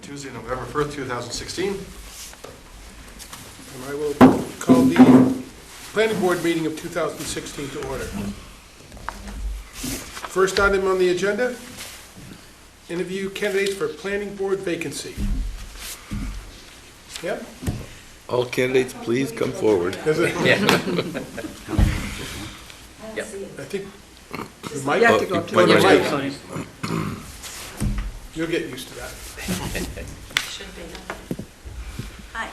Tuesday, November 1st, 2016. And I will call the planning board meeting of 2016 to order. First item on the agenda, interview candidates for planning board vacancy. Yep. All candidates, please come forward. Is it? Yeah. I think the mic. You have to go up to the Oh, the mic. podium. You'll get used to that. Should be. Hi.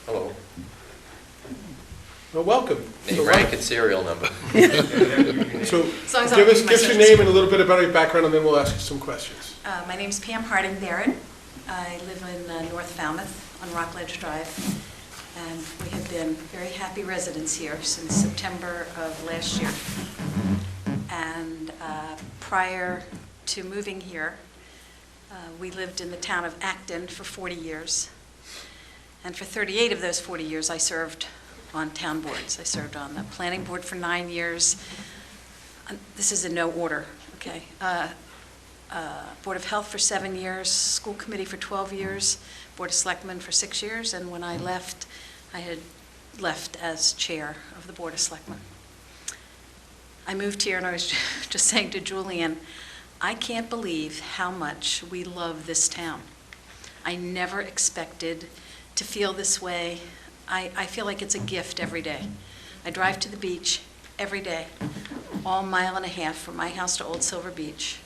Hello. Well, welcome. Name, rank, and serial number. So As long as I give don't us use my your social name and a little bit about your background, and then we'll ask you some questions. My name's Pam Harding-Barron. I live in North Falmouth on Rockledge Drive, and we have been very happy residents here since September of last year. And prior to moving here, we lived in the town of Acton for 40 years. And for 38 of those 40 years, I served on town boards. I served on the planning board for 9 years. This is in no order, okay? Board of Health for 7 years, school committee for 12 years, Board of Selectmen for 6 years, and when I left, I had left as chair of the Board of Selectmen. I moved here and I was just saying to Julian, I can't believe how much we love this town. I never expected to feel this way. I feel like it's a gift every day. I drive to the beach every day, all mile and a half from my house to Old Silver Beach.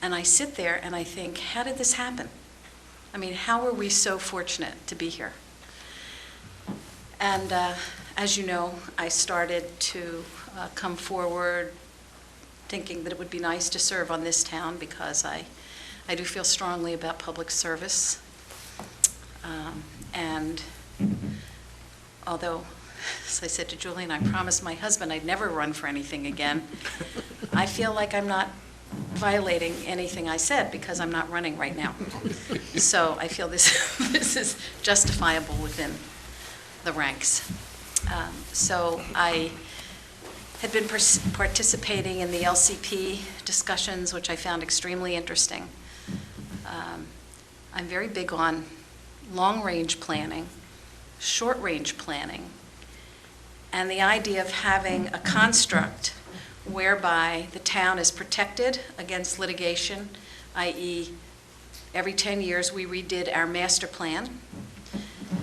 And I sit there and I think, how did this happen? I mean, how are we so fortunate to be here? And as you know, I started to come forward thinking that it would be nice to serve on this town because I do feel strongly about public service. And although, as I said to Julian, I promised my husband I'd never run for anything again, I feel like I'm not violating anything I said because I'm not running right now. So I feel this is justifiable within the ranks. So I had been participating in the LCP discussions, which I found extremely interesting. I'm very big on long-range planning, short-range planning, and the idea of having a construct whereby the town is protected against litigation, i.e. every 10 years we redid our master plan,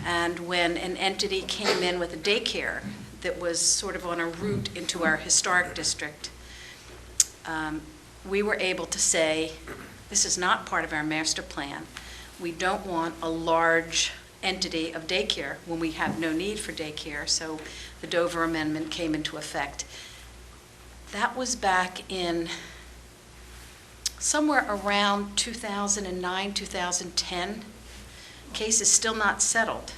and when an entity came in with a daycare that was sort of on a route into our historic district, we were able to say, this is not part of our master plan. We don't want a large entity of daycare when we have no need for daycare, so the Dover Amendment came into effect. That was back in somewhere around 2009, 2010. Case is still not settled,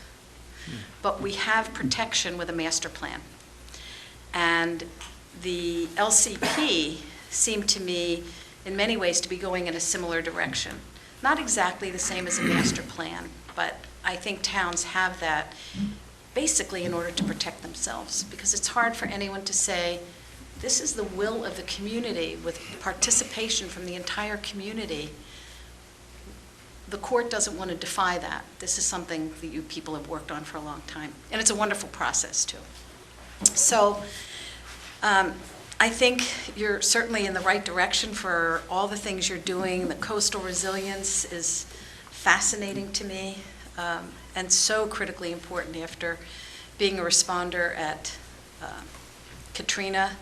but we have protection with a master plan. And the LCP seemed to me, in many ways, to be going in a similar direction. Not exactly the same as a master plan, but I think towns have that basically in order to protect themselves, because it's hard for anyone to say, this is the will of the community with participation from the entire community. The court doesn't want to defy that. This is something that you people have worked on for a long time. And it's a wonderful process, too. So I think you're certainly in the right direction for all the things you're doing. The coastal resilience is fascinating to me and so critically important after being a responder at Katrina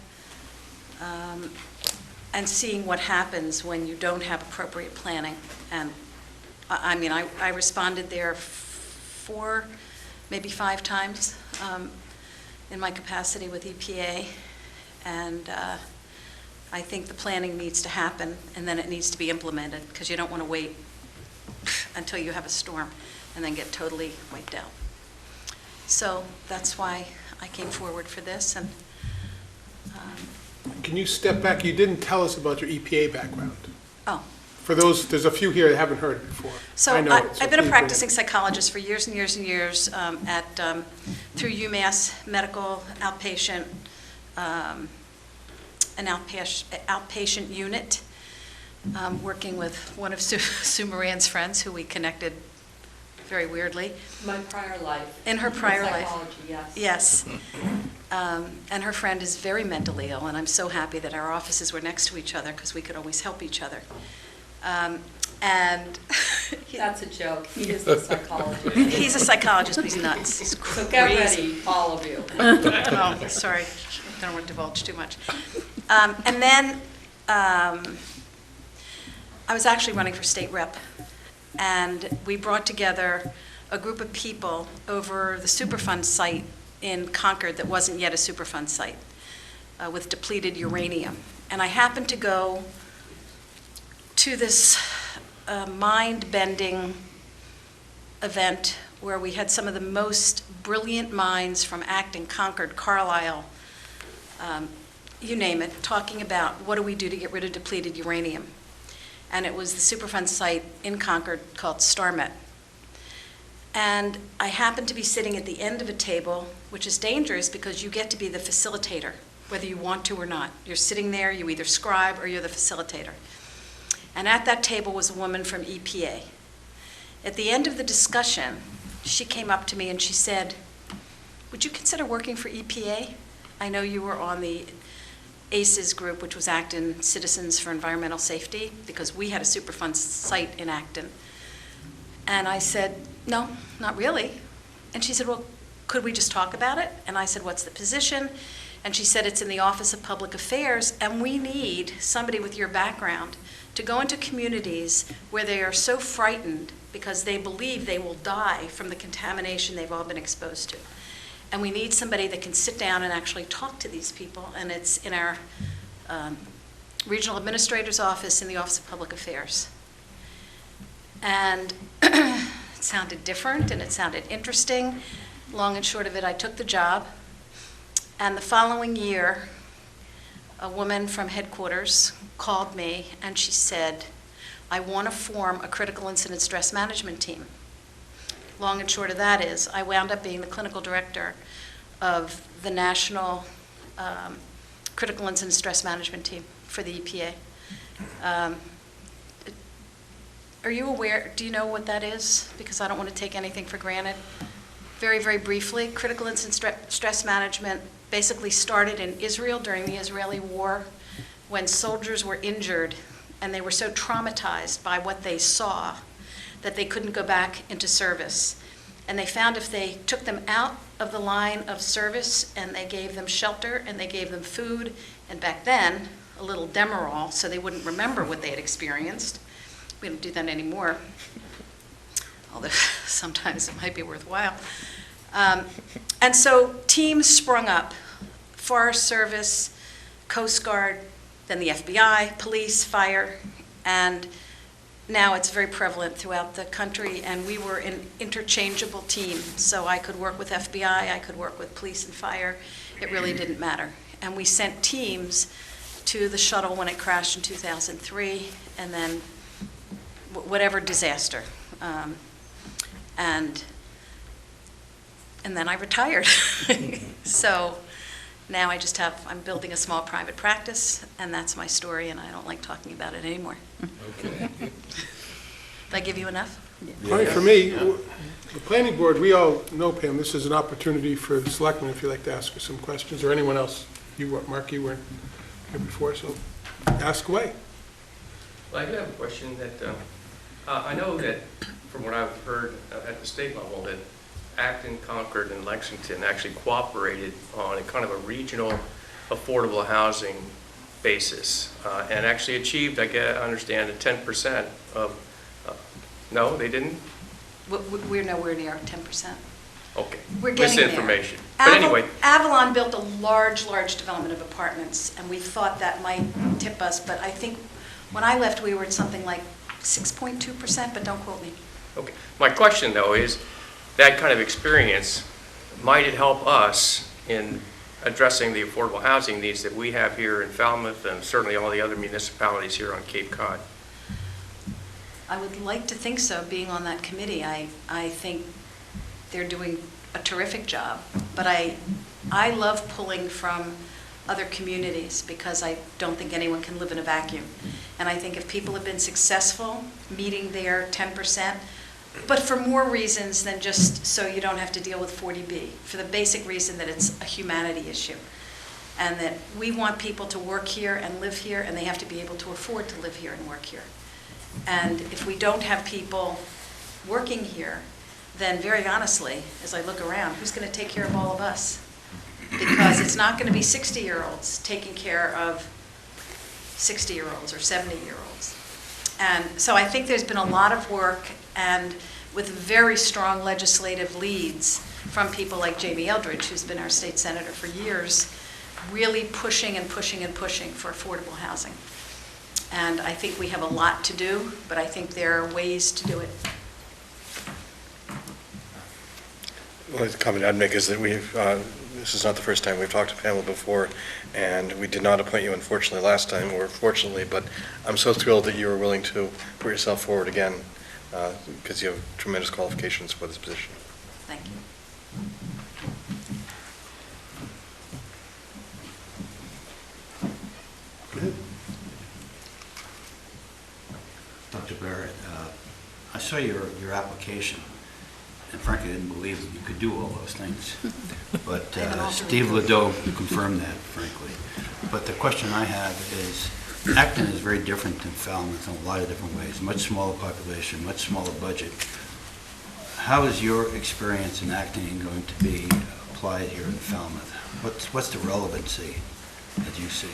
and seeing what happens when you don't have appropriate planning. And I mean, I responded there 4, maybe 5 times in my capacity with EPA, and I think the planning needs to happen, and then it needs to be implemented, because you don't want to wait until you have a storm and then get totally wiped out. So that's why I came forward for this. And Can you step back? You didn't tell us about your EPA background. oh. For those, there's a few here that haven't heard it before. So I know it, so I've been a please practicing psychologist for years and years and years through UMass Medical Outpatient, an outpatient unit. working with one of Sue Moran's friends, who we connected very weirdly. My prior life. In her prior life. Psychology, yes. Yes. And her friend is very mentally ill, and I'm so happy that our offices were next to each other because we could always help each other. And That's a joke. He is a psychologist. he's a psychologist, but he's nuts. He's So get crazy. ready, all of you. Oh, sorry, don't want to divulge too much. And then I was actually running for state rep, and we brought together a group of people over the Superfund site in Concord that wasn't yet a Superfund site with depleted uranium. And I happened to go to this mind-bending event where we had some of the most brilliant minds from Acton, Concord, Carlisle, you name it, talking about what do we do to get rid of depleted uranium. And it was the Superfund site in Concord called StarMet. And I happened to be sitting at the end of a table, which is dangerous because you get to be the facilitator, whether you want to or not. You're sitting there, you either scribe or you're the facilitator. And at that table was a woman from EPA. At the end of the discussion, she came up to me and she said, "Would you consider working for EPA? I know you were on the ACES group, which was Acton Citizens for Environmental Safety, because we had a Superfund site in Acton." And I said, "No, not really." And she said, "Well, could we just talk about it?" And I said, "What's the position?" And she said, "It's in the Office of Public Affairs, and we need somebody with your background to go into communities where they are so frightened because they believe they will die from the contamination they've all been exposed to. And we need somebody that can sit down and actually talk to these people." And it's in our regional administrator's office in the Office of Public Affairs. And it sounded different and it sounded interesting. Long and short of it, I took the job. And the following year, a woman from headquarters called me and she said, "I want to form a critical incident stress management team." Long and short of that is, I wound up being the clinical director of the National Critical Incident Stress Management Team for the EPA. Are you aware, do you know what that is? Because I don't want to take anything for granted. Very, very briefly, critical incident stress management basically started in Israel during the Israeli war when soldiers were injured and they were so traumatized by what they saw that they couldn't go back into service. And they found if they took them out of the line of service and they gave them shelter and they gave them food, and back then, a little Demerol so they wouldn't remember what they had experienced. We don't do that anymore, although sometimes it might be worthwhile. And so teams sprung up, Forest Service, Coast Guard, then the FBI, police, fire, and now it's very prevalent throughout the country, and we were an interchangeable team. So I could work with FBI, I could work with police and fire. It really didn't matter. And we sent teams to the shuttle when it crashed in 2003, and then whatever disaster. And then I retired. So now I'm building a small private practice, and that's my story, and I don't like talking about it anymore. Okay. Did I give you enough? All right, for me, the planning board, we all know Pam, this is an opportunity for the selectmen if you'd like to ask her some questions, or anyone else. Mark, you weren't here before, so ask away. Well, I do have a question that, I know that from what I've heard at the state level, that Acton, Concord, and Lexington actually cooperated on a kind of a regional affordable housing basis, and actually achieved, I understand, a 10% of, no, they didn't? We're nowhere near 10%. Okay. We're getting misinformation. there. But anyway. Avalon built a large development of apartments, and we thought that might tip us, but I think when I left, we were at something like 6.2%, but don't quote me. Okay. My question, though, is that kind of experience, might it help us in addressing the affordable housing needs that we have here in Falmouth and certainly all the other municipalities here on Cape Cod? I would like to think so, being on that committee. I think they're doing a terrific job, but I love pulling from other communities because I don't think anyone can live in a vacuum. And I think if people have been successful meeting their 10%, but for more reasons than just so you don't have to deal with 40B, for the basic reason that it's a humanity issue. And that we want people to work here and live here, and they have to be able to afford to live here and work here. And if we don't have people working here, then very honestly, as I look around, who's going to take care of all of us? Because it's not going to be 60-year-olds taking care of 60-year-olds or 70-year-olds. And so I think there's been a lot of work, and with very strong legislative leads from people like Jamie Eldridge, who's been our state senator for years, really pushing and pushing and pushing for affordable housing. And I think we have a lot to do, but I think there are ways to do it. Well, the comment I'd make is that this is not the first time we've talked to Pamela before, and we did not appoint you, unfortunately, last time, or fortunately, but I'm so thrilled that you were willing to put yourself forward again, because you have tremendous qualifications for this position. Thank you. Good. Dr. Barrett, I saw your application, and frankly, I didn't believe that you could do all those things. But Steve Ledoux confirmed that, frankly. But the question I have is, Acton is very different than Falmouth in a lot of different ways. Much smaller population, much smaller budget. How is your experience in Acton going to be applied here in Falmouth? What's the relevancy that you see,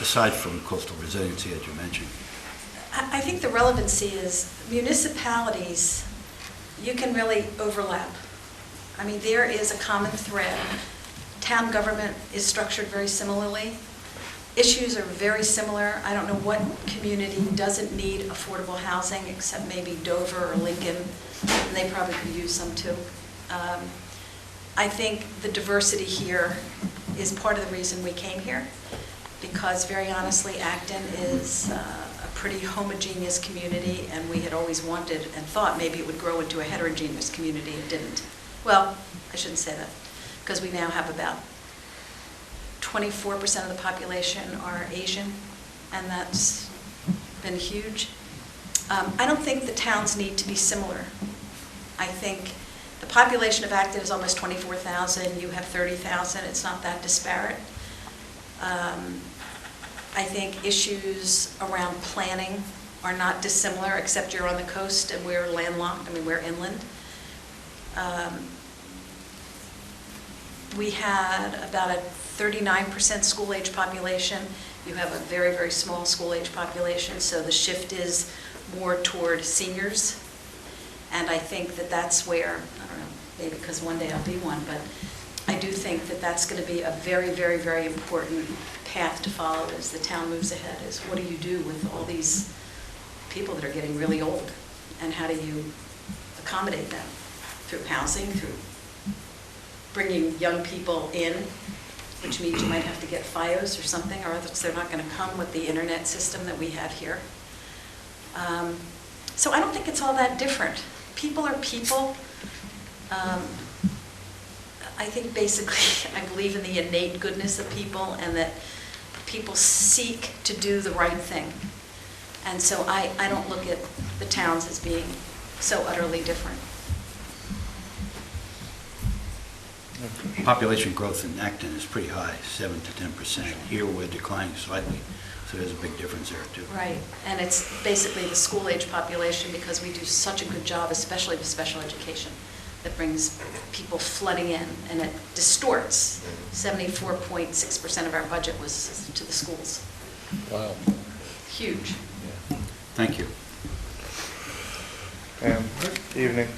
aside from coastal resiliency, as you mentioned? I think the relevancy is municipalities, you can really overlap. I mean, there is a common thread. Town government is structured very similarly. Issues are very similar. I don't know what community doesn't need affordable housing except maybe Dover or Lincoln, and they probably could use some too. I think the diversity here is part of the reason we came here, because very honestly, Acton is a pretty homogeneous community, and we had always wanted and thought maybe it would grow into a heterogeneous community. It didn't. Well, I shouldn't say that, because we now have about 24% of the population are Asian, and that's been huge. I don't think the towns need to be similar. I think the population of Acton is almost 24,000. You have 30,000. It's not that disparate. I think issues around planning are not dissimilar, except you're on the coast and we're landlocked. I mean, we're inland. We had about a 39% school-age population. You have a very, very small school-age population, so the shift is more toward seniors. And I think that that's where, I don't know, maybe because one day I'll be one, but I do think that that's going to be a very, very, very important path to follow as the town moves ahead, is what do you do with all these people that are getting really old, and how do you accommodate them through housing, through bringing young people in, which means you might have to get FiOS or something, or else they're not going to come with the internet system that we have here. So I don't think it's all that different. People are people. I think basically I believe in the innate goodness of people, and that people seek to do the right thing. And so I don't look at the towns as being so utterly different. Population growth in Acton is pretty high, 7 to 10%. Here we're declining slightly, so there's a big difference there too. Right, and it's basically the school-age population, because we do such a good job, especially with special education, that brings people flooding in, and it distorts. 74.6% of our budget was to the schools. Wow. Huge. Thank you. Evening.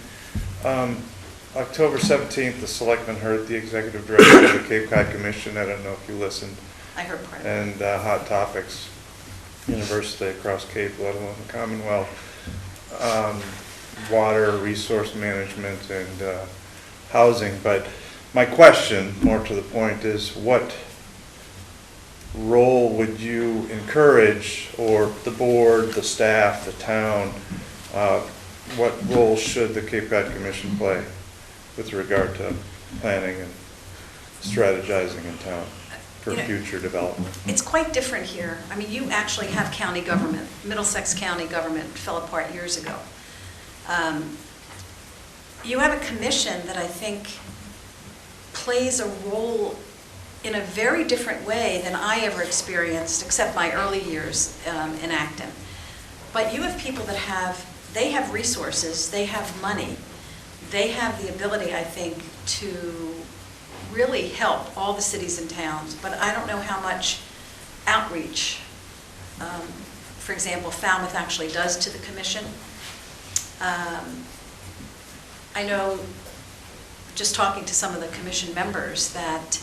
October 17th, the selectmen heard the executive director of the Cape Cod Commission. I don't know if you listened. I heard part of it. And hot topics, university across Cape, let alone the Commonwealth, water, resource management, and housing. But my question, more to the point, is what role would you encourage, or the board, the staff, the town, what role should the Cape Cod Commission play with regard to planning and strategizing in town? for You know, future development. It's quite different here. I mean, you actually have county government. Middlesex County government fell apart years ago. You have a commission that I think plays a role in a very different way than I ever experienced, except my early years in Acton. But you have people that they have resources, they have money, they have the ability, I think, to really help all the cities and towns, but I don't know how much outreach, for example, Falmouth actually does to the commission. I know, just talking to some of the commission members, that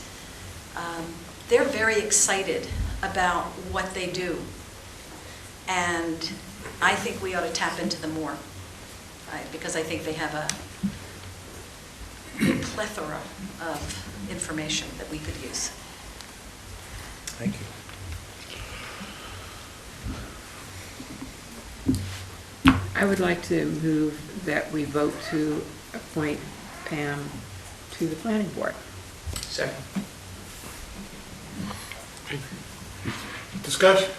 they're very excited about what they do. And I think we ought to tap into them more, right? Because I think they have a plethora of information that we could use. Thank you. I would like to move that we vote to appoint Pam to the planning board. Second. Discussion?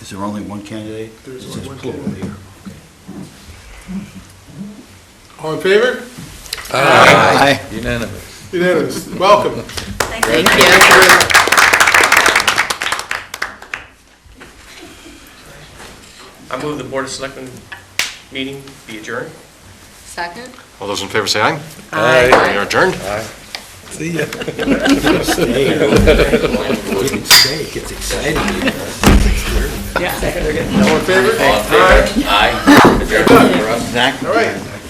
Is there only one candidate? There's It only says one plural candidate. here. All in favor? Aye. Unanimous. Unanimous. Welcome. Thank you. I move the Board of Selectmen meeting be adjourned. Second? All those in favor say aye. Aye. We are adjourned. See ya. Stay. It gets exciting. All in favor? Aye. Aye. All right.